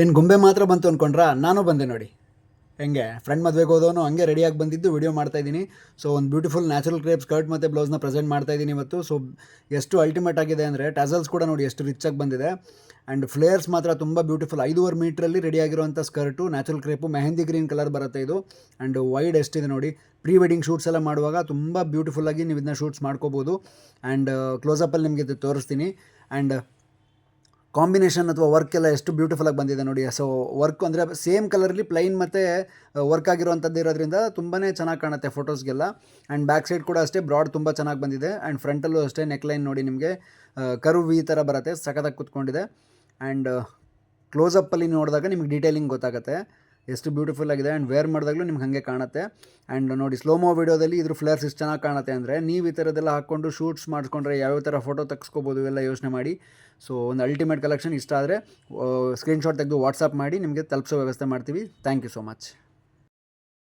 ಏನು ಗೊಂಬೆ ಮಾತ್ರ ಬಂತು ಅಂದ್ಕೊಂಡ್ರಾ? ನಾನು ಬಂದೆ ನೋಡಿ. ಹೆಂಗೆ ಫ್ರೆಂಡ್ ಮದುವೆಗೆ ಹೋದವನು ಹಂಗೆ ರೆಡಿಯಾಗಿ ಬಂದಿದ್ದು ವಿಡಿಯೋ ಮಾಡ್ತಾಯಿದ್ದೀನಿ. ಸೊ ಒಂದು ಬ್ಯೂಟಿಫುಲ್ ನ್ಯಾಚುರಲ್ ಕ್ರೇಪ್ ಸ್ಕರ್ಟ್ ಮತ್ತು ಬ್ಲೌಸ್ನ ಪ್ರೆಸೆಂಟ್ ಮಾಡ್ತಾಯಿದ್ದೀನಿ ಇವತ್ತು. ಸೊ ಎಷ್ಟು ಅಲ್ಟಿಮೇಟ್ ಆಗಿದೆ ಅಂದರೆ ಟಸಲ್ಸ್ ಕೂಡ ನೋಡಿ ಎಷ್ಟು ರಿಚಾಗಿ ಬಂದಿದೆ. ಆ್ಯಂಡ್ ಫ್ಲೇಯರ್ಸ್ ಮಾತ್ರ ತುಂಬ ಬ್ಯೂಟಿಫುಲ್. 5.5 ಮೀಟ್ರಲ್ಲಿ ರೆಡಿಯಾಗಿರುವಂಥ skirt, natural crepe, mehndi green colour ಬರುತ್ತೆ ಇದು. ಆ್ಯಂಡ್ ವೈಡ್ ಎಷ್ಟಿದೆ ನೋಡಿ. ಪ್ರೀ ವೆಡ್ಡಿಂಗ್ ಶೂಟ್ಸ್ ಎಲ್ಲ ಮಾಡುವಾಗ ತುಂಬ ಬ್ಯೂಟಿಫುಲ್ಲಾಗಿ ನೀವು ಇದನ್ನ ಶೂಟ್ಸ್ ಮಾಡ್ಕೋಬೋದು. ಆ್ಯಂಡ್ ಕ್ಲೋಸಪ್ಪಲ್ಲಿ ನಿಮಗೆ ಇದು ತೋರಿಸ್ತೀನಿ. ಆ್ಯಂಡ್ ಕಾಂಬಿನೇಷನ್ ಅಥವಾ ವರ್ಕ್ ಎಲ್ಲ ಎಷ್ಟು ಬ್ಯೂಟಿಫುಲ್ಲಾಗಿ ಬಂದಿದೆ ನೋಡಿ. ಸೊ ವರ್ಕ್ ಅಂದರೆ ಸೇಮ್ ಕಲರಲ್ಲಿ ಪ್ಲೈನ್ ಮತ್ತು ವರ್ಕ್ ಆಗಿರುವಂಥದ್ದು ಇರೋದ್ರಿಂದ ತುಂಬಾ ಚೆನ್ನಾಗಿ ಕಾಣುತ್ತೆ ಫೋಟೋಸ್ಗೆಲ್ಲ. ಆ್ಯಂಡ್ ಬ್ಯಾಕ್ ಸೈಡ್ ಕೂಡ ಅಷ್ಟೇ ಬ್ರಾಡ್ ತುಂಬ ಚೆನ್ನಾಗಿ ಬಂದಿದೆ. ಆ್ಯಂಡ್ ಫ್ರಂಟಲ್ಲೂ ಅಷ್ಟೇ ನೆಕ್ಲೈನ್ ನೋಡಿ ನಿಮಗೆ ಕರ್ವ್ ಈ ಥರ ಬರುತ್ತೆ, ಸಖತ್ತಾಗಿ ಕೂತ್ಕೊಂಡಿದೆ. ಆ್ಯಂಡ್ ಕ್ಲೋಸಪ್ಪಲ್ಲಿ ನೋಡಿದಾಗ ನಿಮಗೆ ಡೀಟೇಲಿಂಗ್ ಗೊತ್ತಾಗುತ್ತೆ ಎಷ್ಟು ಬ್ಯೂಟಿಫುಲ್ ಆಗಿದೆ. ಆ್ಯಂಡ್ ವೇರ್ ಮಾಡಿದಾಗಲೂ ನಿಮ್ಗೆ ಹಾಗೆ ಕಾಣುತ್ತೆ. ಆ್ಯಂಡ್ ನೋಡಿ ಸ್ಲೋಮೋ ವೀಡಿಯೋದಲ್ಲಿ ಇದ್ರ ಫ್ಲೇರ್ಸ್ ಎಷ್ಟು ಚೆನ್ನಾಗಿ ಕಾಣುತ್ತೆ ಅಂದರೆ, ನೀವು ಈ ಥರದ್ದೆಲ್ಲ ಹಾಕ್ಕೊಂಡು ಶೂಟ್ಸ್ ಮಾಡಿಸ್ಕೊಂಡ್ರೆ ಯಾವ್ಯಾವ ಥರ ಫೋಟೋ ತೆಗೆಸ್ಕೋಬೋದು ಇವೆಲ್ಲ ಯೋಚನೆ ಮಾಡಿ. ಸೊ ಒಂದು ಅಲ್ಟಿಮೇಟ್ ಕಲೆಕ್ಷನ್ ಇಷ್ಟ ಆದರೆ ಸ್ಕ್ರೀನ್ಶಾಟ್ ತೆಗೆದು ವಾಟ್ಸಪ್ ಮಾಡಿ ನಿಮಗೆ ತಲುಪಿಸೋ ವ್ಯವಸ್ಥೆ ಮಾಡ್ತೀವಿ. Thank you so much.